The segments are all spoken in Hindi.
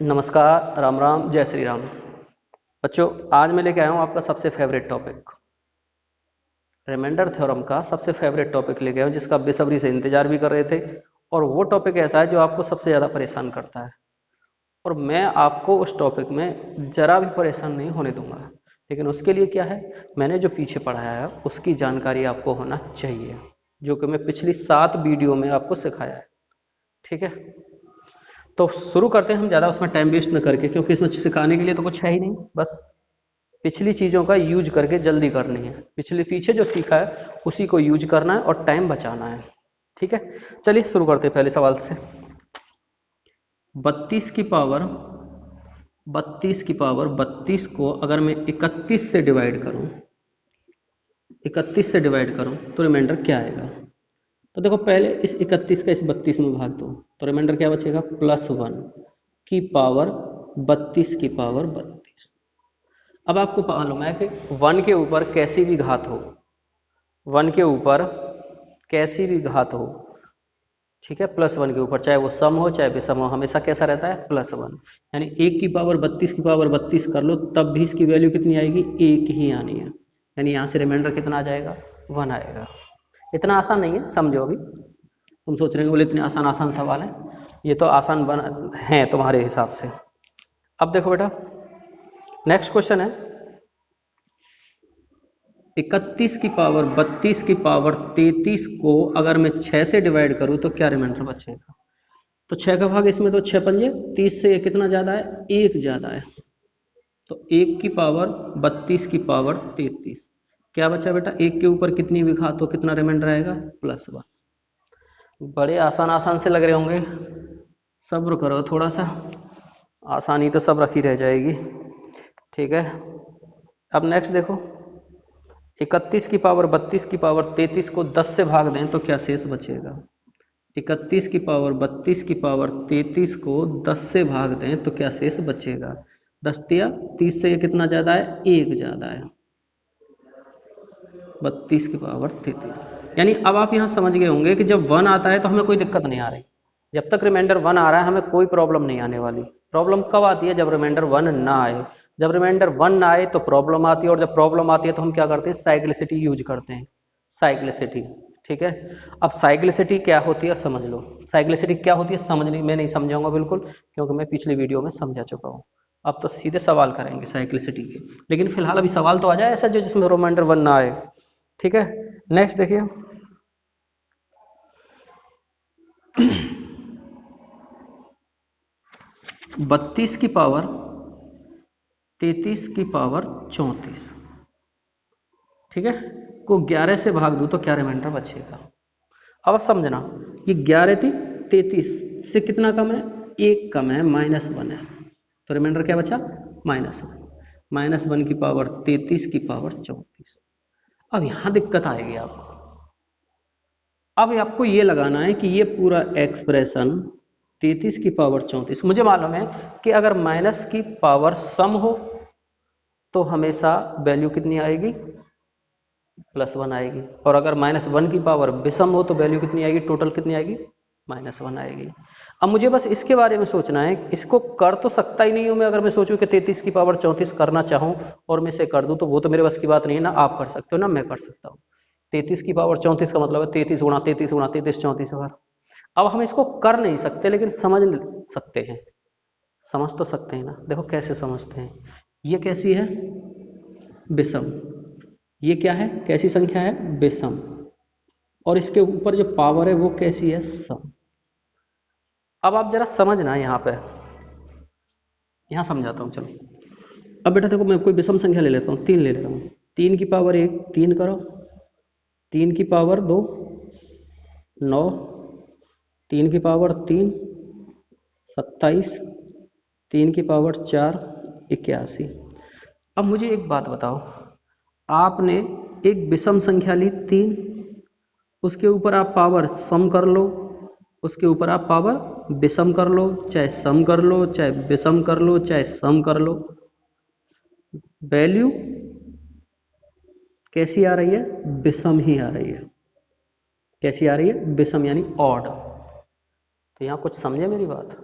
नमस्कार, राम राम, जय श्री राम। बच्चों, आज मैं लेके आया हूँ आपका सबसे फेवरेट टॉपिक, रिमाइंडर थ्योरम का सबसे फेवरेट टॉपिक लेके आया हूँ, जिसका आप बेसब्री से इंतजार भी कर रहे थे। और वो टॉपिक ऐसा है जो आपको सबसे ज़्यादा परेशान करता है, और मैं आपको उस टॉपिक में ज़रा भी परेशान नहीं होने दूंगा। लेकिन उसके लिए क्या है, मैंने जो पीछे पढ़ाया है उसकी जानकारी आपको होना चाहिए, जो कि मैं पिछली 7 वीडियो में आपको सिखाया है। ठीक है, तो शुरू करते हैं हम, ज़्यादा उसमें टाइम वेस्ट न करके, क्योंकि इसमें सिखाने के लिए तो कुछ है ही नहीं, बस पिछली चीज़ों का यूज करके जल्दी करनी है। पीछे जो सीखा है उसी को यूज करना है और टाइम बचाना है। ठीक है, चलिए शुरू करते हैं पहले सवाल से। 32 की पावर 32 को अगर मैं 31 से डिवाइड करूं, 31 से डिवाइड करूं तो रिमाइंडर क्या आएगा? तो देखो, पहले इस 31 का इस 32 में भाग दो तो रिमाइंडर क्या बचेगा? +1 की पावर 32 की पावर 32। अब आपको मालूम है कि 1 के ऊपर कैसी भी घात हो, 1 के ऊपर कैसी भी घात हो, ठीक है, +1 के ऊपर, चाहे वो सम हो चाहे विषम हो, हमेशा कैसा रहता है? +1। यानी 1 की पावर 32 की पावर 32 कर लो, तब भी इसकी वैल्यू कितनी आएगी? 1 ही आनी है। यानी यहाँ से रिमाइंडर कितना आ जाएगा? 1 आएगा। इतना आसान नहीं है, समझो। अभी तुम सोच रहे हो बोले इतने आसान आसान सवाल है, ये तो आसान है तुम्हारे हिसाब से। अब देखो बेटा, नेक्स्ट क्वेश्चन है 31 की पावर 32 की पावर 33 को अगर मैं 6 से डिवाइड करूं तो क्या रिमाइंडर बचेगा? तो 6 का भाग इसमें, तो 6 पंजे 30 से कितना ज्यादा है? 1 ज्यादा है। तो 1 की पावर 32 की पावर 33, क्या बचा बेटा? 1 के ऊपर कितनी भी घात हो कितना रिमाइंडर आएगा? +1। बड़े आसान आसान से लग रहे होंगे, सब्र करो थोड़ा सा, आसानी तो सब रखी रह जाएगी। ठीक है, अब नेक्स्ट देखो, 31 की पावर 32 की पावर 33 को 10 से भाग दें तो क्या शेष बचेगा? 31 की पावर 32 की पावर 33 को 10 से भाग दें तो क्या शेष बचेगा? 10 तिया 30 से ये कितना ज़्यादा है? 1 ज़्यादा है। 32 की पावर 33। यानी अब आप यहाँ समझ गए होंगे कि जब 1 आता है तो हमें कोई दिक्कत नहीं आ रही। जब तक रिमाइंडर 1 आ रहा है हमें कोई प्रॉब्लम नहीं आने वाली। प्रॉब्लम कब आती है? जब रिमाइंडर 1 ना आए। जब रिमाइंडर 1 ना आए तो प्रॉब्लम आती है, और जब प्रॉब्लम आती है तो हम क्या करते हैं? साइक्लिसिटी यूज करते हैं, साइक्लिसिटी। ठीक है, अब साइक्लिसिटी क्या होती है समझ लो। साइक्लिसिटी क्या होती है समझनी, मैं नहीं समझाऊंगा बिल्कुल, क्योंकि मैं पिछली वीडियो में समझा चुका हूँ। अब तो सीधे सवाल करेंगे साइक्लिसिटी के, लेकिन फिलहाल अभी सवाल तो आ जाए ऐसा जो जिसमें रिमाइंडर 1 ना आए। ठीक है, नेक्स्ट देखिए, 32 की पावर 33 की पावर 34, ठीक है, को 11 से भाग दूं तो क्या रिमाइंडर बचेगा? अब समझना, ये 11 थी 33 से कितना कम है? 1 कम है, -1 है। तो रिमाइंडर क्या बचा? -1। -1 की पावर 33 की पावर 34। अब यहां दिक्कत आएगी आपको। अब आपको ये लगाना है कि ये पूरा एक्सप्रेशन 33 की पावर 34, मुझे मालूम है कि अगर माइनस की पावर सम हो तो हमेशा वैल्यू कितनी आएगी? +1 आएगी, और अगर -1 की पावर विषम हो तो वैल्यू कितनी आएगी? टोटल कितनी आएगी? -1 आएगी। अब मुझे बस इसके बारे में सोचना है, इसको कर तो सकता ही नहीं हूं मैं। अगर मैं सोचूं कि 33 की पावर 34 करना चाहूं और मैं इसे कर दूं तो वो तो मेरे बस की बात नहीं है ना। आप कर सकते हो ना, मैं कर सकता हूँ। 33 की पावर 34 का मतलब है 33 गुणा 33 गुणा 33 34 बार। अब हम इसको कर नहीं सकते लेकिन समझ सकते हैं। समझ तो सकते हैं ना। देखो कैसे समझते हैं, ये कैसी है? विषम। ये क्या है? कैसी संख्या है? विषम। और इसके ऊपर जो पावर है वो कैसी है? सम। अब आप जरा समझना यहाँ पे, यहाँ समझाता हूँ, चलो। अब बेटा देखो, मैं कोई विषम संख्या ले लेता हूँ, 3 ले लेता हूँ। 3 की पावर 1 3 करो, 3 की पावर 2 9, 3 की पावर 3 27, 3 की पावर 4 81। अब मुझे एक बात बताओ, आपने एक विषम संख्या ली 3, उसके ऊपर आप पावर सम कर लो, उसके ऊपर आप पावर विषम कर लो, चाहे सम कर लो चाहे विषम कर लो चाहे सम कर लो, वैल्यू कैसी आ रही है? विषम ही आ रही है। कैसी आ रही है? विषम, यानी ऑड। तो यहां कुछ समझे मेरी बात?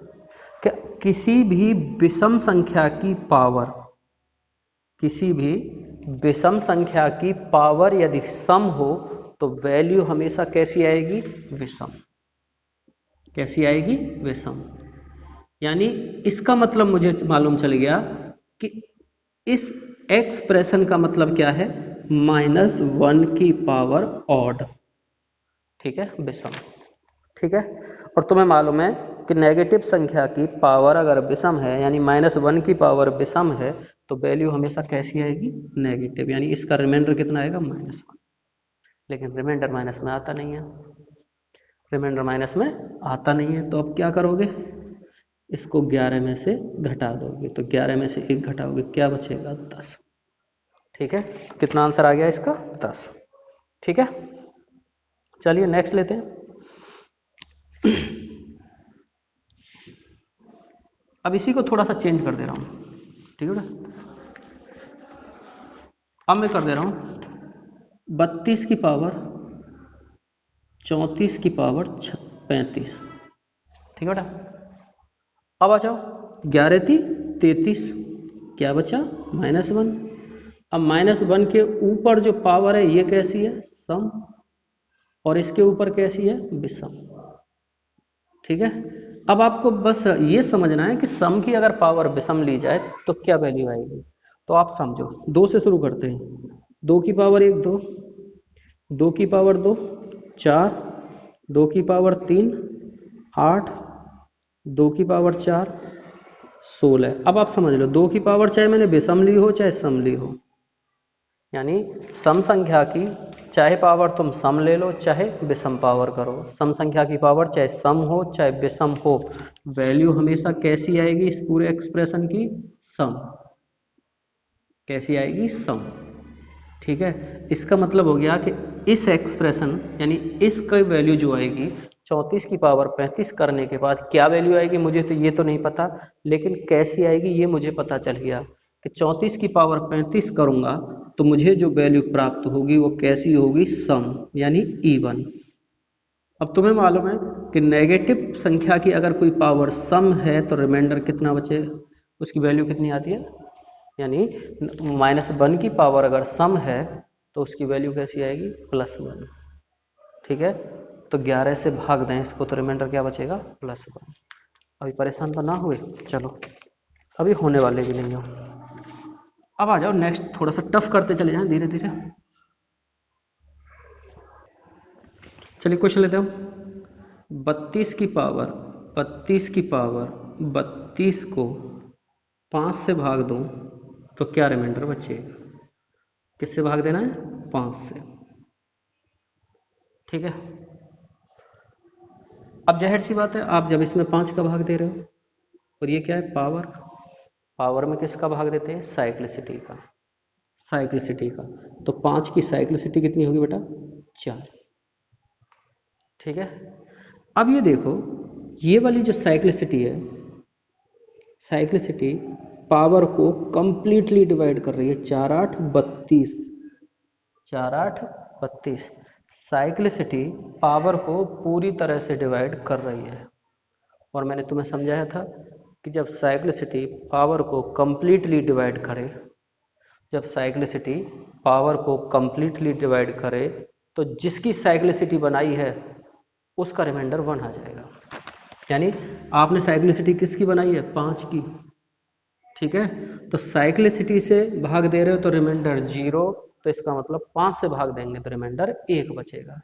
कि किसी भी विषम संख्या की पावर, किसी भी विषम संख्या की पावर यदि सम हो तो वैल्यू हमेशा कैसी आएगी? विषम। कैसी आएगी? विषम। यानी इसका मतलब मुझे मालूम चल गया कि इस एक्सप्रेशन का मतलब क्या है? -1 की पावर ऑड। ठीक है, विषम। ठीक है, और तुम्हें मालूम है कि नेगेटिव संख्या की पावर अगर विषम है यानी -1 की पावर विषम है तो वैल्यू हमेशा कैसी आएगी? नेगेटिव। यानी इसका रिमाइंडर कितना आएगा? -1। लेकिन रिमाइंडर माइनस में आता नहीं है, रिमाइंडर माइनस में आता नहीं है, तो अब क्या करोगे? इसको 11 में से घटा दोगे, तो 11 में से 1 घटाओगे, क्या बचेगा? 10। ठीक है, तो कितना आंसर आ गया इसका? 10। ठीक है, चलिए नेक्स्ट लेते हैं। अब इसी को थोड़ा सा चेंज कर दे रहा हूं। ठीक है ना, अब मैं कर दे रहा हूं 32 की पावर 34 की पावर 35। ठीक है बेटा, अब आ जाओ 11 थी 33, क्या बचा? -1। अब -1 के ऊपर जो पावर है ये कैसी है? सम, और इसके ऊपर कैसी है? विषम। ठीक है, अब आपको बस ये समझना है कि सम की अगर पावर विषम ली जाए तो क्या वैल्यू आएगी। तो आप समझो, 2 से शुरू करते हैं। 2 की पावर 1 2, 2 की पावर 2 4, 2 की पावर 3 8, 2 की पावर 4 16। अब आप समझ लो, 2 की पावर चाहे मैंने विषम ली हो चाहे सम ली हो, यानी सम संख्या की चाहे पावर तुम सम ले लो चाहे विषम पावर करो, सम संख्या की पावर चाहे सम हो चाहे विषम हो, वैल्यू हमेशा कैसी आएगी इस पूरे एक्सप्रेशन की? सम। कैसी आएगी? सम। ठीक है, इसका मतलब हो गया कि इस एक्सप्रेशन यानी इसका वैल्यू जो आएगी 34 की पावर 35 करने के बाद क्या वैल्यू आएगी मुझे तो ये तो नहीं पता, लेकिन कैसी आएगी ये मुझे पता चल गया कि 34 की पावर 35 करूंगा तो मुझे जो वैल्यू प्राप्त होगी वो कैसी होगी? सम, यानी इवन। अब तुम्हें मालूम है कि नेगेटिव संख्या की अगर कोई पावर सम है तो रिमाइंडर कितना बचे? उसकी वैल्यू कितनी आती है? यानी -1 की पावर अगर सम है तो उसकी वैल्यू कैसी आएगी? +1। ठीक है, तो 11 से भाग दें इसको तो रिमाइंडर क्या बचेगा? +1। अभी परेशान तो ना हुए? चलो, अभी होने वाले भी नहीं हो। अब आ जाओ नेक्स्ट, थोड़ा सा टफ करते चले जाएं धीरे धीरे। चलिए क्वेश्चन लेते हो। 32 की पावर 32 को 5 से भाग दूं तो क्या रिमाइंडर बचेगा? किससे भाग देना है? 5 से। ठीक है, अब जाहिर सी बात है आप जब इसमें 5 का भाग दे रहे हो और ये क्या है? पावर। पावर में किसका भाग देते हैं? साइक्लिसिटी का। साइक्लिसिटी का, तो 5 की साइक्लिसिटी कितनी होगी बेटा? 4। ठीक है, अब ये देखो, ये वाली जो साइक्लिसिटी है, साइक्लिसिटी पावर को कंप्लीटली डिवाइड कर रही है। 4 8 32, 4 8 32। साइक्लिसिटी पावर को पूरी तरह से डिवाइड कर रही है, और मैंने तुम्हें समझाया था कि जब साइक्लिसिटी पावर को कंप्लीटली डिवाइड करे, जब साइक्लिसिटी पावर को कंप्लीटली डिवाइड करे तो जिसकी साइक्लिसिटी बनाई है उसका रिमाइंडर 1 आ जाएगा। यानी आपने साइक्लिसिटी किसकी बनाई है? 5 की। ठीक है, तो साइक्लिसिटी से भाग दे रहे हो तो रिमाइंडर 0, तो इसका मतलब 5 से भाग देंगे तो रिमाइंडर 1 बचेगा।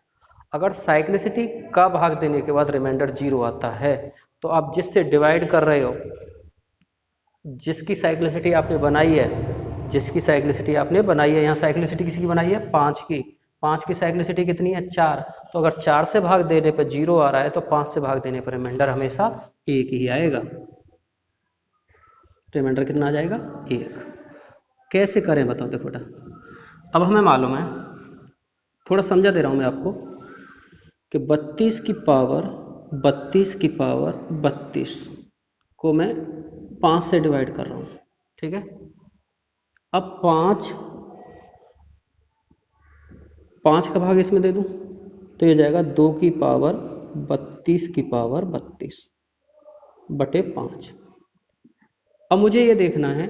अगर साइक्लिसिटी का भाग देने के बाद रिमाइंडर 0 आता है तो आप जिससे डिवाइड कर रहे हो, जिसकी साइक्लिसिटी आपने बनाई है, जिसकी साइक्लिसिटी आपने बनाई है, यहाँ साइक्लिसिटी किसकी बनाई है? 5 की। 5 की साइक्लिसिटी कितनी है? 4। तो अगर 4 से भाग देने पर 0 आ रहा है तो 5 से भाग देने पर रिमाइंडर हमेशा 1 ही आएगा। रिमाइंडर कितना आ जाएगा? 1। कैसे करें बताओ? देखो बेटा, अब हमें मालूम है, थोड़ा समझा दे रहा हूं मैं आपको कि 32 की पावर 32 को मैं 5 से डिवाइड कर रहा हूं। ठीक है, अब 5 का भाग इसमें दे दूं तो ये जाएगा 2 की पावर 32 की पावर 32। बटे 5। अब मुझे ये देखना है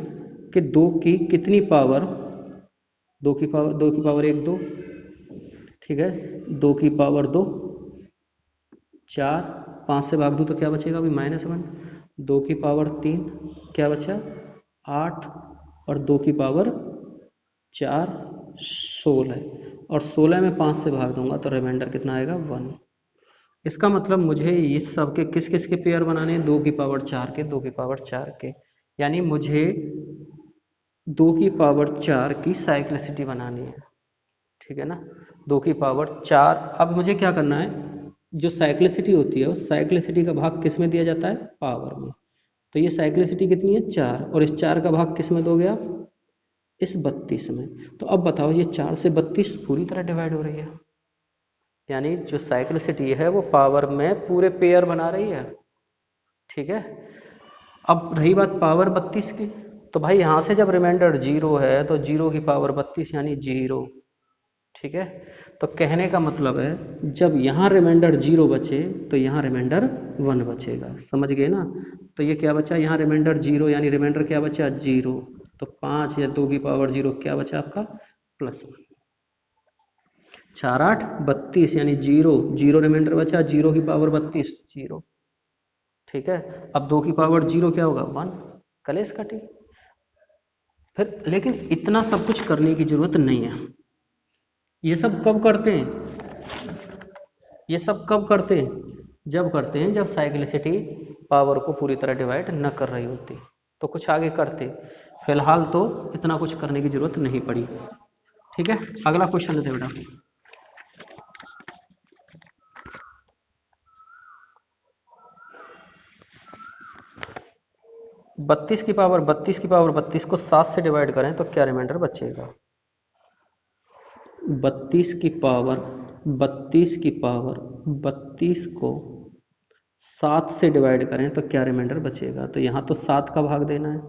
कि 2 की कितनी पावर, 2 की पावर 1 2, ठीक है, 2 की पावर 2 4, 5 से भाग दूँ तो क्या बचेगा अभी -1, 2 की पावर 3 क्या बचा 8, और 2 की पावर 4 16, और 16 में 5 से भाग दूंगा तो रिमाइंडर कितना आएगा 1। इसका मतलब मुझे इस सब के किस किस के पेयर बनाने हैं, 2 की पावर 4 के, 2 की पावर 4 के, यानी मुझे 2 की पावर 4 की साइक्लिसिटी बनानी है, ठीक है ना, 2 की पावर 4। अब मुझे क्या करना है, जो साइक्लिसिटी होती है उस साइक्लिसिटी का भाग किस में दिया जाता है, पावर में। तो ये साइक्लिसिटी कितनी है 4, और इस 4 का भाग किस में दोगे आप, इस 32 में। तो अब बताओ ये 4 से 32 पूरी तरह डिवाइड हो रही है, यानी जो साइक्लिसिटी है वो पावर में पूरे पेयर बना रही है, ठीक है। अब रही बात पावर 32 की, तो भाई यहाँ से जब रिमाइंडर 0 है तो 0 की पावर 32 यानी 0, ठीक है। तो कहने का मतलब है जब यहाँ रिमाइंडर 0 बचे तो यहाँ रिमाइंडर 1 बचेगा, समझ गए ना। तो ये क्या बचा, यहाँ रिमाइंडर 0 यानी रिमाइंडर क्या बचा 0, तो 5 या 2 की पावर 0 क्या बचा आपका +1, 4 8 32 यानी 0 0 रिमाइंडर बचा, 0 की पावर 32 0, ठीक है। अब 2 की पावर 0 क्या होगा 1, कलेश कटी। फिर लेकिन इतना सब कुछ करने की जरूरत नहीं है, ये सब कब करते हैं, ये सब कब करते हैं, जब करते हैं जब साइक्लिसिटी पावर को पूरी तरह डिवाइड न कर रही होती, तो कुछ आगे करते। फिलहाल तो इतना कुछ करने की जरूरत नहीं पड़ी, ठीक है। अगला क्वेश्चन लेते बेटा। 32 की पावर 32 को 7 से डिवाइड करें तो क्या रिमाइंडर बचेगा, 32 की पावर 32 को 7 से डिवाइड करें तो क्या रिमाइंडर बचेगा। तो यहाँ तो 7 का भाग देना है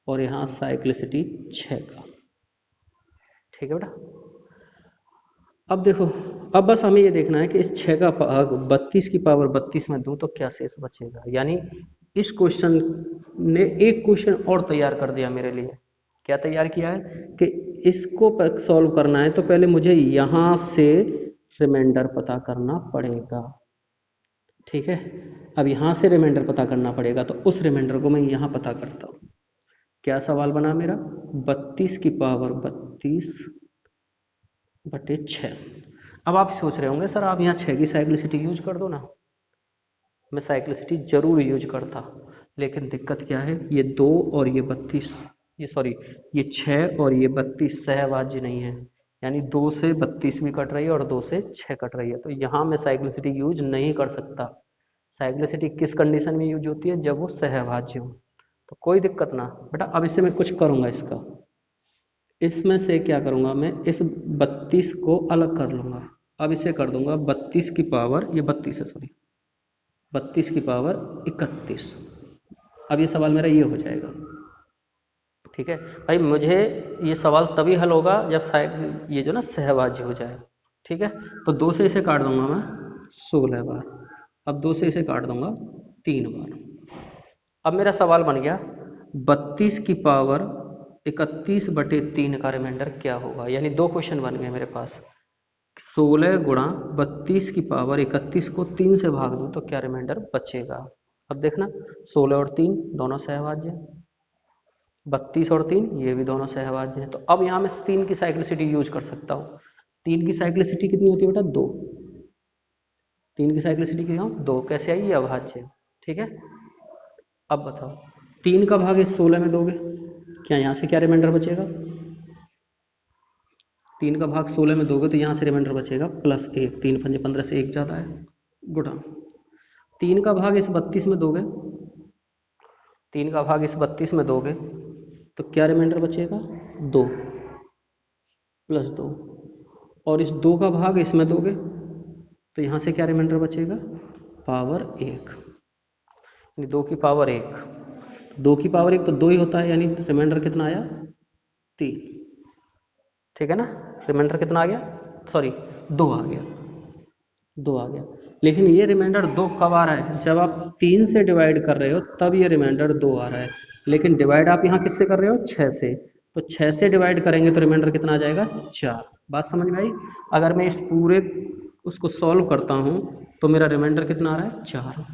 और यहाँ साइक्लिसिटी 6 का, ठीक है बेटा। अब देखो, अब बस हमें ये देखना है कि इस 6 का भाग 32 की पावर 32 में दूं तो क्या शेष बचेगा। यानी इस क्वेश्चन ने एक क्वेश्चन और तैयार कर दिया मेरे लिए। क्या तैयार किया है कि इसको सॉल्व करना है तो पहले मुझे यहां से रिमाइंडर पता करना पड़ेगा, ठीक है। अब यहां से रिमाइंडर पता करना पड़ेगा तो उस रिमाइंडर को मैं यहां पता करता हूं। क्या सवाल बना मेरा, 32 की पावर 32 बटे 6। अब आप सोच रहे होंगे सर आप यहाँ 6 की साइक्लिसिटी यूज कर दो ना। मैं साइक्लिसिटी जरूर यूज करता, लेकिन दिक्कत क्या है, ये 2 और ये 32, ये सॉरी ये 6 और ये 32 सहभाज्य नहीं है, यानी 2 से 32 भी कट रही है और 2 से 6 कट रही है, तो यहाँ मैं साइक्लिसिटी यूज नहीं कर सकता। साइक्लिसिटी किस कंडीशन में यूज होती है, जब वो सहभाज्य हो। तो कोई दिक्कत ना बेटा, अब इससे मैं कुछ करूँगा, इसमें से क्या करूँगा मैं, इस 32 को अलग कर लूँगा। अब इसे कर दूंगा 32 की पावर, ये 32 है सॉरी, 32 की पावर 31। अब ये सवाल मेरा ये हो जाएगा, ठीक है भाई। मुझे ये सवाल तभी हल होगा जब शायद ये जो ना सहभाज्य हो जाए, ठीक है। तो 2 से इसे काट दूंगा मैं 16 बार, अब 2 से इसे काट दूंगा 3 बार। अब मेरा सवाल बन गया 32 की पावर 31 बटे 3 का रिमाइंडर क्या होगा। यानी 2 क्वेश्चन बन गए मेरे पास, 16 गुणा 32 की पावर 31 को 3 से भाग दूं तो क्या रिमाइंडर बचेगा। अब देखना 16 और 3 दोनों सहभाज्य हैं, 32 और 3 ये भी दोनों सहभाज्य हैं। तो अब यहाँ मैं 3 की साइक्लिसिटी यूज कर सकता हूँ। 3 की साइक्लिसिटी कितनी होती है बेटा 2, 3 की साइक्लिसिटी कितना 2, कैसे आई, ये अभाज्य है, ठीक है। अब बताओ 3 का भाग इस 16 में दोगे, क्या यहाँ से क्या रिमाइंडर बचेगा, 3 का भाग 16 में दोगे तो यहाँ से रिमाइंडर बचेगा +1, 3 पंजे 15 से 1 ज़्यादा है, गुणा 3 का भाग इस 32 में दोगे, 3 का भाग इस 32 में दोगे तो क्या रिमाइंडर बचेगा 2 +2, और इस 2 का भाग इसमें दोगे तो यहाँ से क्या रिमाइंडर बचेगा पावर 1, यानी 2 की पावर 1, 2 की पावर 1 तो 2 ही होता है, यानी रिमाइंडर कितना आया 3, ठीक है ना। रिमाइंडर कितना आ गया, सॉरी 2 आ गया। 2 आ गया। लेकिन ये रिमाइंडर 2 कब आ रहा है? जब आप 3 से डिवाइड कर रहे हो तब ये रिमाइंडर 2 आ रहा है। लेकिन डिवाइड आप यहाँ किससे कर रहे हो? 6 से। तो 6 से डिवाइड करेंगे तो रिमाइंडर कितना आ जाएगा? 4। बात समझ में आई? अगर मैं इस पूरे उसको सॉल्व करता हूँ तो मेरा रिमाइंडर कितना आ रहा है? 4।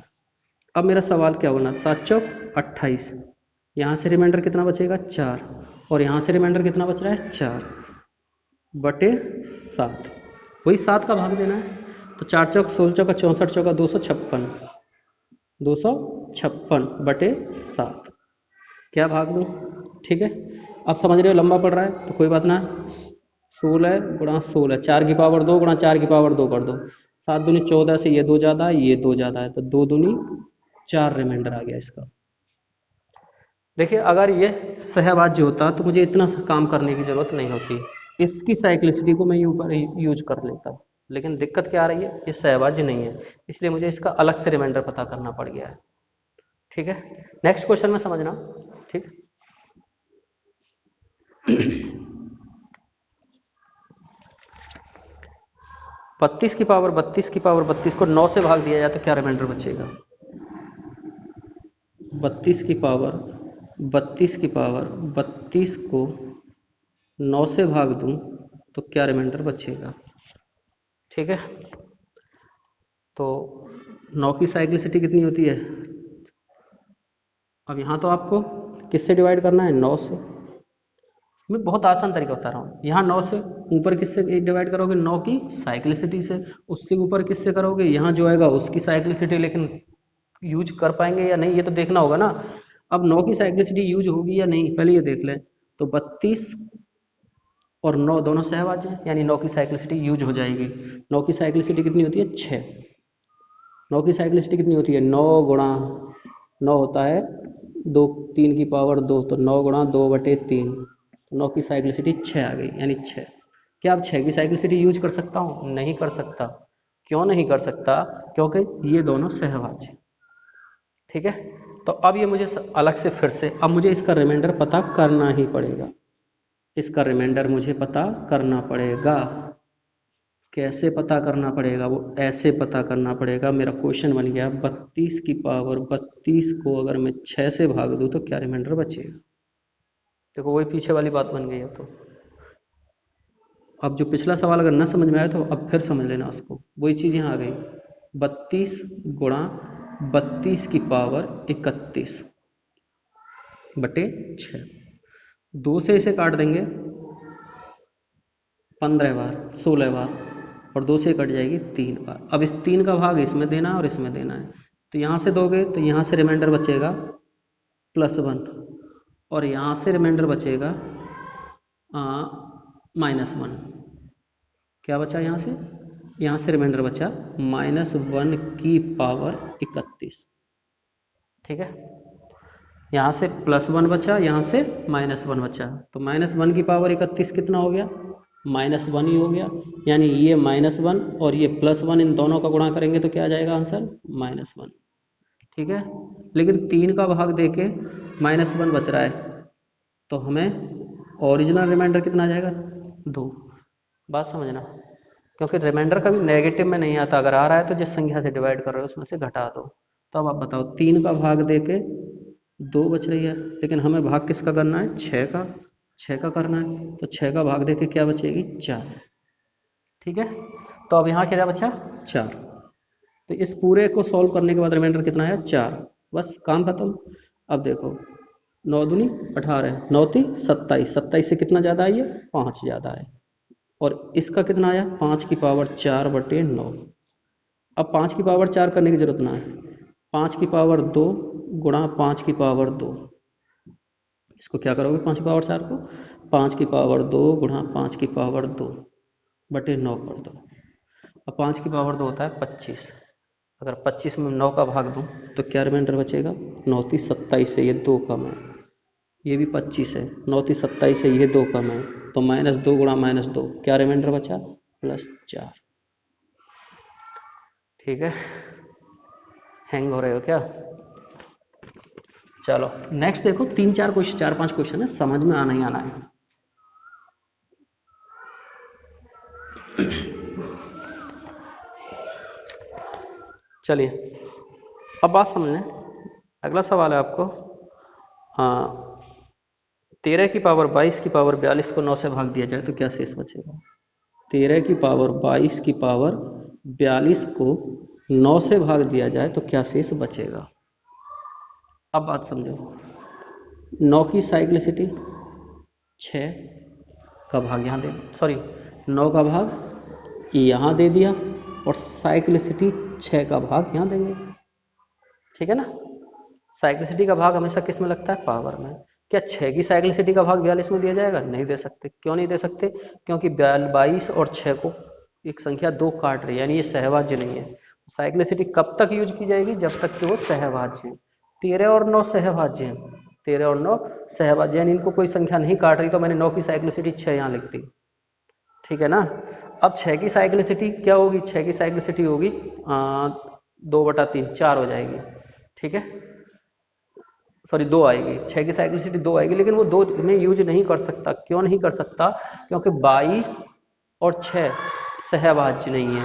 अब मेरा सवाल क्या होना? 7 चौक 28, यहाँ से रिमाइंडर कितना बचेगा? 4, और यहाँ से रिमाइंडर कितना बच रहा है? 4 बटे 7। वही 7 का भाग देना है। तो 4 चौक 16 चौका 64 चौका 256, 256 बटे 7। क्या भाग दूँ? ठीक है, अब समझ रहे हो लंबा पड़ रहा है तो कोई बात ना, 16 गुणा 16, 4 की पावर 2 गुणा 4 की पावर 2 कर दो। 7 दूनी 14 से ये 2 ज़्यादा है, ये 2 ज़्यादा है, तो 2 दूनी 4 रिमाइंडर आ गया इसका। देखिए अगर ये सहभाज्य होता तो मुझे इतना सा काम करने की जरूरत नहीं होती, इसकी साइक्लिसिटी को मैं यूज कर लेता। लेकिन दिक्कत क्या आ रही है? ये सहभाज्य नहीं है, इसलिए मुझे इसका अलग से रिमाइंडर पता करना पड़ गया है। ठीक है, नेक्स्ट क्वेश्चन में समझना। ठीक, 32 की पावर 32 की पावर 32 को 9 से भाग दिया जाए तो क्या रिमाइंडर बचेगा? 32 की पावर 32 की पावर 32 को 9 से भाग दूं तो क्या रिमाइंडर बचेगा? ठीक है, तो 9 की साइक्लिसिटी कितनी होती है? अब यहाँ तो आपको किससे डिवाइड करना है? 9 से। मैं बहुत आसान तरीका बता रहा हूँ। यहाँ 9 से ऊपर किससे डिवाइड करोगे? 9 की साइक्लिसिटी से। उससे ऊपर किससे करोगे? यहाँ जो आएगा उसकी साइक्लिसिटी। लेकिन यूज कर पाएंगे या नहीं ये तो देखना होगा ना। अब 9 की साइक्लिसिटी यूज होगी या नहीं पहले ये देख लें। तो 32 और 9 दोनों सहभाज्य हैं, यानी 9 की साइक्लिसिटी यूज हो जाएगी। 9 की साइक्लिसिटी कितनी होती है? 6। 9 की साइक्लिसिटी कितनी होती है? 9 गुणा 9 होता है 2, 3 की पावर 2, तो 9 गुणा 2 बटे 3, 9 की साइक्लिसिटी 6 आ गई, यानी 6। क्या अब 6 की साइक्लिसिटी यूज कर सकता हूँ? नहीं कर सकता। क्यों नहीं कर सकता? क्योंकि ये दोनों सहभाज्य। ठीक है, तो अब ये मुझे अलग से फिर से अब मुझे इसका रिमाइंडर पता करना ही पड़ेगा। इसका रिमाइंडर मुझे पता करना पड़ेगा। कैसे पता करना पड़ेगा? वो ऐसे पता करना पड़ेगा। मेरा क्वेश्चन बन गया 32 की पावर 32 को अगर मैं 6 से भाग दूं तो क्या रिमाइंडर बचेगा? देखो वही पीछे वाली बात बन गई है। तो अब जो पिछला सवाल अगर न समझ में आया तो अब फिर समझ लेना उसको। वही चीज़ यहाँ आ गई, 32 गुणा 32 की पावर 31 बटे 6। 2 से इसे काट देंगे 15 बार, 16 बार, और 2 से कट जाएगी 3 बार। अब इस 3 का भाग इसमें देना है और इसमें देना है। तो यहाँ से दोगे तो यहाँ से रिमाइंडर बचेगा +1, और यहाँ से रिमाइंडर बचेगा -1। क्या बचा यहाँ से? यहाँ से रिमाइंडर बचा -1 की पावर 31। ठीक है, यहाँ से +1 बचा, यहाँ से -1 बचा, तो -1 की पावर 31 कितना हो गया? -1 ही हो गया। यानी ये -1 और ये +1 इन दोनों का गुणा करेंगे तो क्या आ जाएगा आंसर? -1। ठीक है, लेकिन 3 का भाग देके -1 बच रहा है, तो हमें ओरिजिनल रिमाइंडर कितना आ जाएगा? 2। बात समझना, क्योंकि रिमाइंडर कभी नेगेटिव में नहीं आता। अगर आ रहा है तो जिस संख्या से डिवाइड कर रहे हो उसमें से घटा दो। तो अब आप बताओ, 3 का भाग देके 2 बच रही है, लेकिन हमें भाग किसका करना है? 6 का। 6 का करना है, तो 6 का भाग देके क्या बचेगी? 4। ठीक है, तो अब यहाँ क्या बचा? 4। तो इस पूरे को सॉल्व करने के बाद रिमाइंडर कितना है? 4। बस काम खत्म। अब देखो, 9 दूनी 18, 9 ती 27, 27 से कितना ज़्यादा है? ये 5 ज़्यादा है। और इसका कितना आया? 5 की पावर 4 बटे 9। अब 5 की पावर 4 करने की जरूरत ना है, 5 की पावर 2 गुणा 5 की पावर 2। इसको क्या करोगे? 5 की पावर 4 को 5 की पावर 2 गुणा 5 की पावर 2 बटे 9 कर दो। अब 5 की पावर 2 होता है 25। अगर 25 में 9 का भाग दूं तो क्या रिमाइंडर बचेगा? 9 ती 27 से ये 2 कम है, ये भी 25 है, 9 ती 27 से ये 2 कम है, तो -2 गुणा -2, क्या रिमाइंडर बचा? +4। ठीक है, हैंग हो रहे हो क्या? चलो नेक्स्ट देखो, 3-4 क्वेश्चन, 4-5 क्वेश्चन है, समझ में आना ही आना है। चलिए अब बात समझ लें। अगला सवाल है आपको, 13 की पावर 22 की पावर 42 को 9 से भाग दिया जाए तो क्या शेष बचेगा। 13 की पावर 22 की पावर 42 को 9 से भाग दिया जाए तो क्या शेष बचेगा। अब बात समझो, 9 की साइक्लिसिटी 6 का भाग यहाँ दे, सॉरी 9 का भाग यहाँ दे दिया और साइक्लिसिटी 6 का भाग यहाँ देंगे, ठीक है ना। साइक्लिसिटी का भाग हमेशा किस में लगता है, पावर में। क्या 6 की साइक्लिसिटी का भाग 42 में दिया जाएगा, नहीं दे सकते। क्यों नहीं दे सकते, क्योंकि 22 और 6 को एक संख्या 2 काट रही है, यानी ये सहभाज्य नहीं है। साइक्लिसिटी कब तक यूज की जाएगी, जब तक कि वो सहभाज्य है। 13 और 9 सहभाज्य हैं, 13 और 9 सहभाज्य, यानी इनको कोई संख्या नहीं काट रही, तो मैंने 9 की साइक्लिसिटी 6 यहाँ लिख दी, ठीक है ना। अब 6 की साइक्लिसिटी क्या होगी, 6 की साइक्लिसिटी होगी 2/3, 4 हो जाएगी, ठीक है, सॉरी 2 आएगी, 6 की साइक्लिसिटी 2 आएगी, लेकिन वो 2 में यूज नहीं कर सकता। क्यों नहीं कर सकता, क्योंकि 22 और 6 सहभाज्य नहीं है,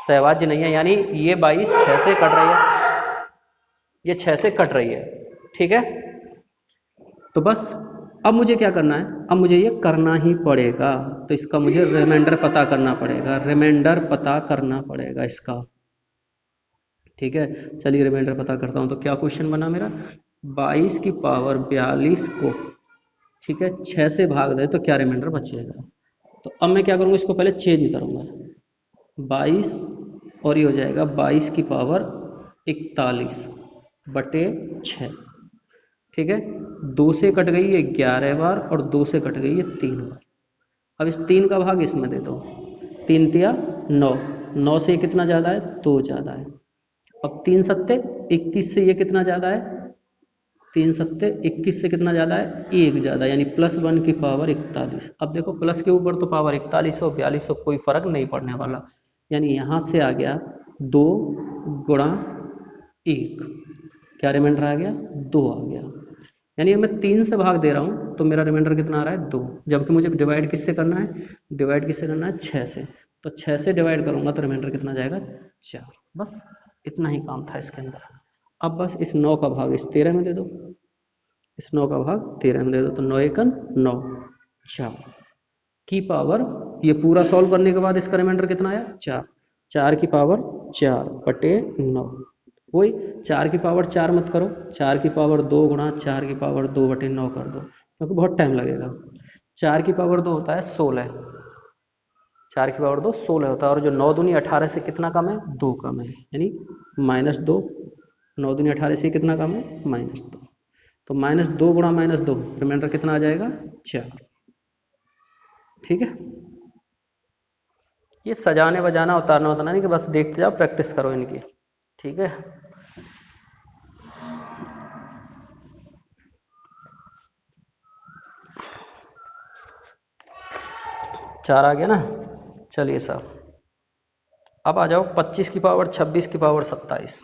सहभाज्य नहीं है, यानी ये 22 6 से कट रही है, ये 6 से कट रही है, ठीक है। तो बस अब मुझे क्या करना है, अब मुझे ये करना ही पड़ेगा, तो इसका मुझे रिमाइंडर पता करना पड़ेगा, रिमाइंडर पता करना पड़ेगा इसका, ठीक है। चलिए रिमाइंडर पता करता हूं। तो क्या क्वेश्चन बना मेरा, 22 की पावर 42 को, ठीक है, 6 से भाग दे तो क्या रिमाइंडर बचेगा। तो अब मैं क्या करूँगा, इसको पहले चेंज करूँगा, 22 और ये हो जाएगा 22 की पावर 41/6, ठीक है। 2 से कट गई है 11 बार और 2 से कट गई है 3 बार। अब इस 3 का भाग इसमें दे दो, 3 तिया 9, 9 से कितना ज़्यादा है, 2 ज़्यादा है। अब 3 सत्ते 21 से ये कितना ज़्यादा है, 3 सत्ते 21 से कितना ज़्यादा है, 1 ज़्यादा, यानी +1 की पावर 41। अब देखो प्लस के ऊपर तो पावर 41 और 42 कोई फर्क नहीं पड़ने वाला, यानी यहाँ से आ गया 2 गुणा 1, क्या रिमाइंडर आ गया, 2 आ गया। यानी मैं 3 से भाग दे रहा हूँ तो मेरा रिमाइंडर कितना आ रहा है, 2, जबकि मुझे डिवाइड किससे करना है, डिवाइड किससे करना है, 6 से। तो 6 से डिवाइड करूँगा तो रिमाइंडर कितना जाएगा, 4। बस इतना ही काम था इसके अंदर। अब बस इस 9 का भाग इस 13 में दे दो, इस 9 का भाग 13 में दे दो, तो 9 एकन 9, 4 की पावर, ये पूरा सॉल्व करने के बाद इसका रिमाइंडर कितना आया, 4, 4 की पावर 4/9। वही 4 की पावर 4 मत करो, 4 की पावर 2 गुणा 4 की पावर 2/9 कर दो, क्योंकि बहुत टाइम लगेगा। 4 की पावर 2 होता है 16, 4 की पावर 2 16 होता है, और जो 9 दूनी 18 से कितना कम है, 2 कम है, यानी -2, 9 दूनी 18 से कितना कम है, -2, तो -2 गुणा -2 रिमाइंडर कितना आ जाएगा, 4, ठीक है। ये सजाने बजाना उतारना उतारना नहीं कि बस देखते जाओ, प्रैक्टिस करो इनकी, ठीक है। चार आ गया ना। चलिए साहब अब आ जाओ 25 की पावर 26 की पावर 27,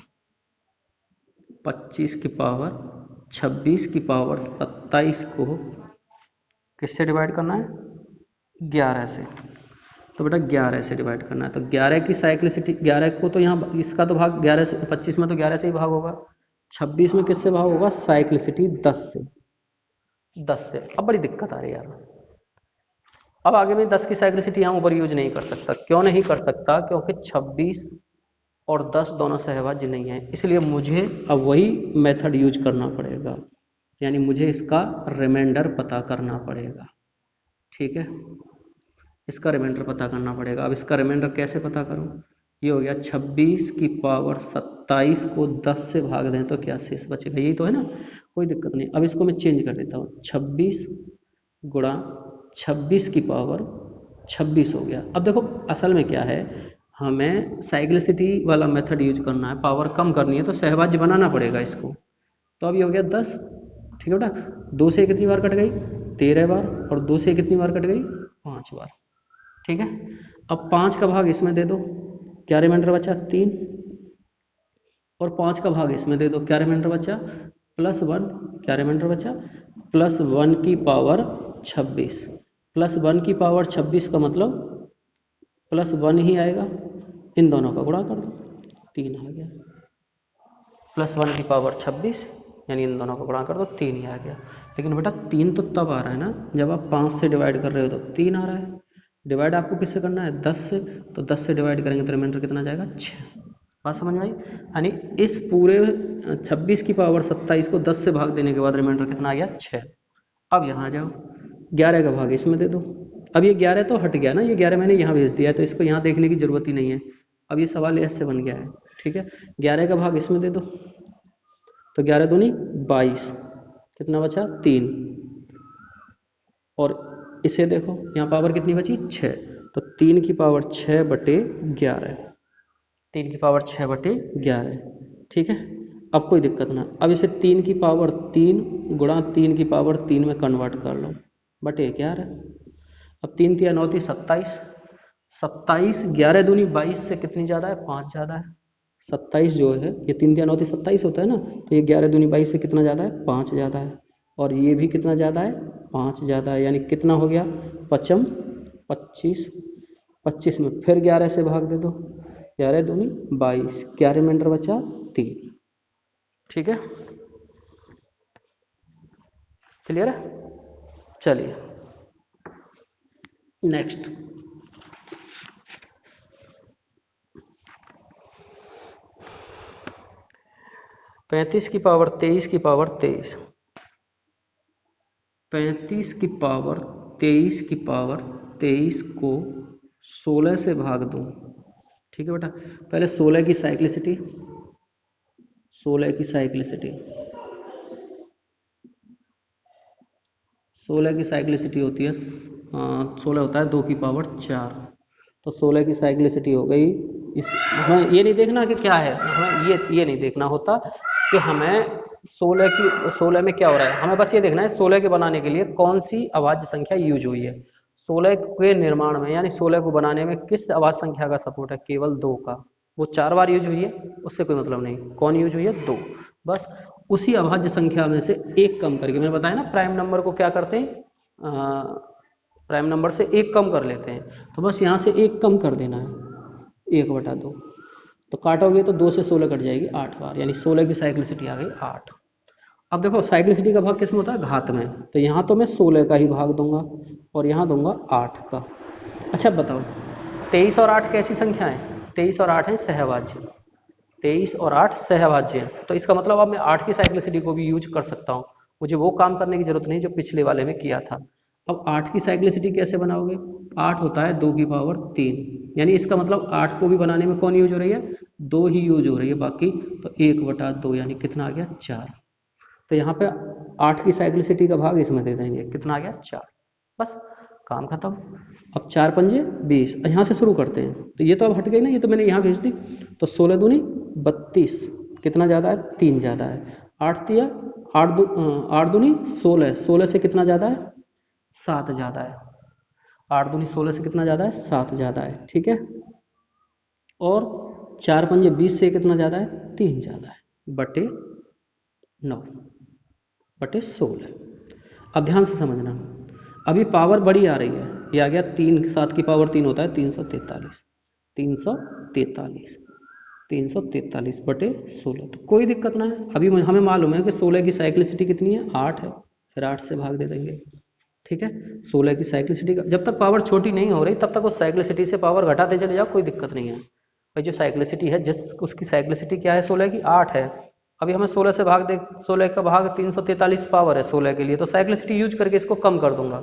25 की पावर 26 की पावर 27 को किससे डिवाइड करना है, 11 से। तो बेटा 11 से डिवाइड करना है, तो 11 की साइक्लिसिटी, 11 को तो यहाँ इसका तो भाग 11 से, 25 में तो 11 से ही भाग होगा, 26 में किससे भाग होगा, साइक्लिसिटी 10 से, 10 से। अब बड़ी दिक्कत आ रही है यार, अब आगे में 10 की साइक्लिसिटी यहाँ ऊपर यूज नहीं कर सकता। क्यों नहीं कर सकता, क्योंकि 26 और 10 दोनों सहभाज्य नहीं है, इसलिए मुझे अब वही मेथड यूज करना पड़ेगा, यानी मुझे इसका रिमाइंडर पता करना पड़ेगा, ठीक है। इसका रिमाइंडर पता करना पड़ेगा। अब इसका रिमाइंडर कैसे पता करूं, ये हो गया 26 की पावर 27 को 10 से भाग दें तो क्या शेष बचेगा, यही तो है ना, कोई दिक्कत नहीं। अब इसको मैं चेंज कर देता हूँ, 26 गुणा 26 की पावर 26 हो गया। अब देखो असल में क्या है, हमें साइक्लिसिटी वाला मेथड यूज करना है, पावर कम करनी है तो सहभाज्य बनाना पड़ेगा इसको। तो अब ये हो गया 10, ठीक है बेटा। 2 से कितनी बार कट गई, 13 बार, और 2 से कितनी बार कट गई, 5 बार, ठीक है। अब 5 का भाग इसमें दे दो, क्या रिमाइंडर बचा, 3, और 5 का भाग इसमें दे दो, क्या रिमाइंडर बचा, +1, क्या रिमाइंडर बचा, +1 की पावर 26, +1 की पावर 26 का मतलब +1 ही आएगा, इन दोनों का गुणा कर दो, 3 आ गया, +1 की पावर 26, यानी इन दोनों को गुणा कर दो 3 ही आ गया। लेकिन बेटा 3 तो तब आ रहा है ना जब आप 5 से डिवाइड कर रहे हो तो 3 आ रहा है। डिवाइड आपको किससे करना है? 10 से, तो 10 से डिवाइड करेंगे तो रिमाइंडर कितना जाएगा? 6। बात समझ में आई? यानी इस पूरे 26 की पावर 27 को 10 से भाग देने के बाद रिमाइंडर कितना आ गया? 6। अब यहाँ आ जाओ, 11 का भाग इसमें दे दो। अब ये 11 तो हट गया ना, ये 11 मैंने यहाँ भेज दिया है तो इसको यहाँ देखने की जरूरत ही नहीं है। अब ये सवाल ऐसे बन गया है, ठीक है। 11 का भाग इसमें दे दो, तो 11 दूनी 22, कितना बचा? 3। और इसे देखो, यहाँ पावर कितनी बची? 6, तो 3 की पावर 6/11, 3 की पावर 6/11, ठीक है। अब कोई दिक्कत ना, अब इसे 3 की पावर 3 गुणा 3 की पावर 3 में कन्वर्ट कर लो, बटे 11। अब 3 3 9 27, 27, 11 दूनी 22 से कितनी ज़्यादा है? 5 ज़्यादा है। 27 जो है, ये 3 3 9 27 होता है ना, तो ये 11 दूनी 22 से कितना ज़्यादा है? 5 ज़्यादा है। और ये भी कितना ज़्यादा है? 5 ज़्यादा है। यानी कितना हो गया? 5 25, 25 में फिर 11 से भाग दे दो, 11 दूनी 22, क्या रिमाइंडर बचा? 3। ठीक है, क्लियर है? चलिए नेक्स्ट, पैंतीस की पावर 23 की पावर 23, 35 की पावर 23 की पावर 23 को 16 से भाग दूं, ठीक है बेटा। पहले 16 की साइक्लिसिटी, 16 की साइक्लिसिटी, 16 की साइक्लिसिटी होती है 16 होता है 2 की पावर 4, तो 16 की साइक्लिसिटी हो गई। इस हमें ये नहीं देखना कि क्या है, हमें ये नहीं देखना होता कि हमें 16 में क्या हो रहा है, हमें बस ये देखना है 16 के बनाने के लिए कौन सी अभाज्य संख्या यूज हुई है। 16 के निर्माण में यानी 16 को बनाने में किस अभाज्य संख्या का सपोर्ट है? केवल 2 का। वो 4 बार यूज हुई है उससे कोई मतलब नहीं, कौन यूज हुई है? 2। बस उसी अभाज्य संख्या में से एक कम करके, मैंने बताया ना प्राइम नंबर को क्या करते हैं, प्राइम नंबर से एक कम कर लेते हैं, तो बस यहाँ से एक कम कर देना है, 1/2। तो काटोगे तो 2 से 16 कट जाएगी 8 बार, यानी 16 की साइक्लिसिटी आ गई 8। अब देखो साइक्लिसिटी का भाग किस में होता है? घात में। तो यहाँ तो मैं 16 का ही भाग दूंगा और यहाँ दूंगा 8 का। अच्छा बताओ, 23 और 8 कैसी संख्या है? 23 और 8 है सहभाज्य, 23 और 8 सहभाज्य हैं, तो इसका मतलब अब मैं 8 की साइक्लिसिटी को भी यूज कर सकता हूँ, मुझे वो काम करने की जरूरत नहीं जो पिछले वाले में किया था। अब 8 की साइक्लिसिटी कैसे बनाओगे? 8 होता है 2 की पावर 3, यानी इसका मतलब 8 को भी बनाने में कौन यूज हो रही है? 2 ही यूज हो रही है, बाकी तो 1/2, यानी कितना आ गया? 4। तो यहाँ पे 8 की साइक्लिसिटी का भाग इसमें दे देंगे, कितना आ गया? 4। बस काम खत्म। अब 4 पंजे 20, यहाँ से शुरू करते हैं, तो ये तो अब हट गई ना, ये तो मैंने यहाँ भेज दी, तो 16 दूनी 32, कितना ज़्यादा है? 3 ज़्यादा है। 8 दिया, 8 दूनी 16, 16 से कितना ज़्यादा है? 7 ज़्यादा है। 8 दूनी 16 से कितना ज़्यादा है? 7 ज़्यादा है, ठीक है। और 4 पंजे 20 से कितना ज़्यादा है? 3 ज़्यादा है, बटे 9/16। अब ध्यान से समझना, अभी पावर बड़ी आ रही है, ये आ गया 3, 7 की पावर 3 होता है 343, 343, 343/16। तो कोई दिक्कत ना है, अभी हमें मालूम है कि 16 की साइक्लिसिटी कितनी है? 8 है, फिर 8 से भाग दे देंगे, ठीक है। 16 की साइक्लिसिटी का जब तक पावर छोटी नहीं हो रही तब तक उस साइक्लिसिटी से पावर घटाते चले जाओ, कोई दिक्कत नहीं है भाई। जो साइक्लिसिटी है जिस उसकी साइक्लिसिटी क्या है? 16 की 8 है। अभी हमें 16 से भाग दे, 16 का भाग 343 पावर है 16 के लिए, तो साइक्लिसिटी यूज करके इसको कम कर दूंगा।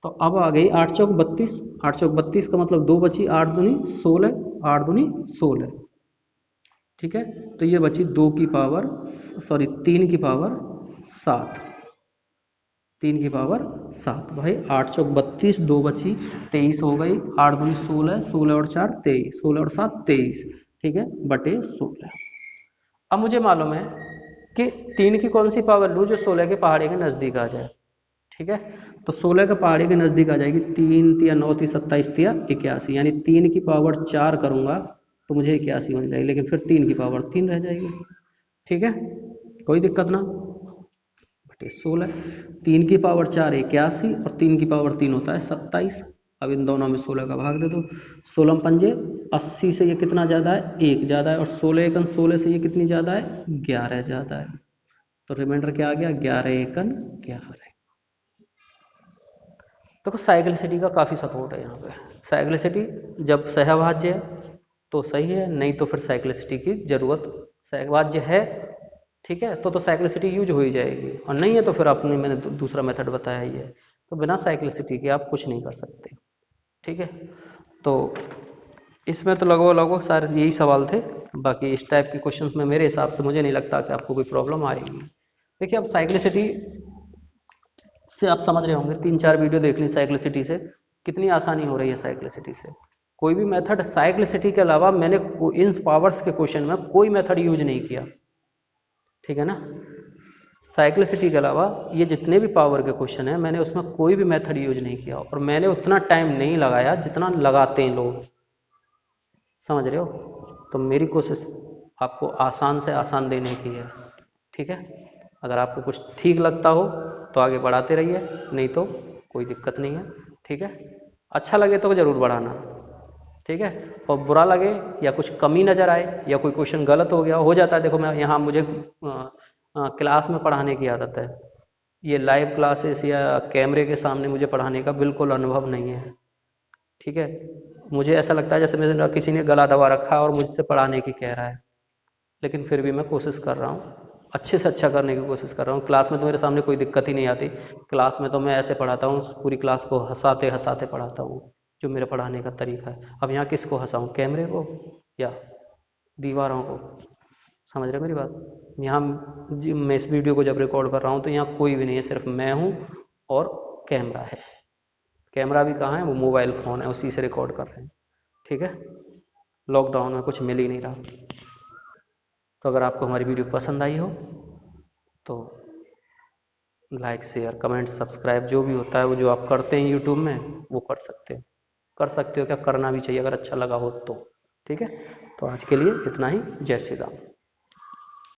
तो अब आ गई 8 चौक 32, 8 चौक 32 का मतलब 2 बची, 8 दूनी 16, 8 दूनी 16, ठीक है। तो ये बची 2 की पावर, सॉरी 3 की पावर 7, 3 की पावर 7 भाई। 8 चौक 32, 2 बची 23 हो गई, 8 दूनी 16, 16 और 4 23, 16 और 7 23, ठीक है, बटे 16। अब मुझे मालूम है कि 3 की कौन सी पावर लूँ जो 16 के पहाड़े के नज़दीक आ जाए, ठीक है। तो 16 के पहाड़े के नज़दीक आ जाएगी, 3 तिया 9 ती 27 तिया 81, यानी 3 की पावर 4 करूँगा तो मुझे 81 बन जाएगी, लेकिन फिर 3 की पावर 3 रह जाएगी, ठीक है, कोई दिक्कत ना, बटे 16। 3 की पावर 4 81 और 3 की पावर 3 होता है 27। अब इन दोनों में 16 का भाग दे दो, 16 पंजे 80 से ये कितना ज़्यादा है, 1 ज़्यादा है, और 16 एकन 16 से ये कितनी ज़्यादा है, 11 ज़्यादा है। तो रिमाइंडर क्या आ गया, 11 एकन 11। देखो साइक्लिसिटी का काफ़ी सपोर्ट है यहाँ पे। साइक्लिसिटी जब सहभाज्य है तो सही है, नहीं तो फिर साइक्लिसिटी की ज़रूरत, सहभाज्य है ठीक है तो साइक्लिसिटी यूज हो ही जाएगी, और नहीं है तो फिर आपने मैंने दूसरा मेथड बताया ही है। तो बिना साइक्लिसिटी के आप कुछ नहीं कर सकते। ठीक है, तो इसमें तो लगभग लगभग सारे यही सवाल थे। बाकी इस टाइप के क्वेश्चंस में मेरे हिसाब से मुझे नहीं लगता कि आपको कोई प्रॉब्लम आएगी। देखिए अब साइक्लिसिटी से आप समझ रहे होंगे, 3-4 वीडियो देख ली साइक्लिसिटी से, कितनी आसानी हो रही है साइक्लिसिटी से। कोई भी मेथड साइक्लिसिटी के अलावा मैंने इन पावर्स के क्वेश्चन में कोई मेथड यूज नहीं किया, ठीक है ना। साइक्लिसिटी के अलावा ये जितने भी पावर के क्वेश्चन हैं मैंने उसमें कोई भी मेथड यूज नहीं किया, और मैंने उतना टाइम नहीं लगाया जितना लगाते हैं लोग, समझ रहे हो। तो मेरी कोशिश आपको आसान से आसान देने की है, ठीक है। अगर आपको कुछ ठीक लगता हो तो आगे बढ़ाते रहिए, नहीं तो कोई दिक्कत नहीं है, ठीक है। अच्छा लगे तो ज़रूर बढ़ाना, ठीक है। और बुरा लगे या कुछ कमी नज़र आए या कोई क्वेश्चन गलत हो गया, हो जाता है। देखो मैं यहाँ मुझे क्लास में पढ़ाने की आदत है, ये लाइव क्लासेस या कैमरे के सामने मुझे पढ़ाने का बिल्कुल अनुभव नहीं है, ठीक है। मुझे ऐसा लगता है जैसे मेरे किसी ने गला दबा रखा है और मुझसे पढ़ाने की कह रहा है, लेकिन फिर भी मैं कोशिश कर रहा हूँ, अच्छे से अच्छा करने की कोशिश कर रहा हूँ। क्लास में तो मेरे सामने कोई दिक्कत ही नहीं आती, क्लास में तो मैं ऐसे पढ़ाता हूँ, पूरी क्लास को हंसाते हंसाते पढ़ाता हूँ, जो मेरे पढ़ाने का तरीका है। अब यहाँ किसको हंसाऊँ, कैमरे को या दीवारों को, समझ रहे मेरी बात। यहाँ मैं इस वीडियो को जब रिकॉर्ड कर रहा हूँ तो यहाँ कोई भी नहीं है, सिर्फ मैं हूँ और कैमरा है। कैमरा भी कहाँ है, वो मोबाइल फ़ोन है, उसी से रिकॉर्ड कर रहे हैं, ठीक है। लॉकडाउन में कुछ मिल ही नहीं रहा। तो अगर आपको हमारी वीडियो पसंद आई हो तो लाइक शेयर कमेंट सब्सक्राइब जो भी होता है वो जो आप करते हैं यूट्यूब में वो कर सकते हो, क्या करना भी चाहिए अगर अच्छा लगा हो तो, ठीक है। तो आज के लिए इतना ही, जय श्री राम।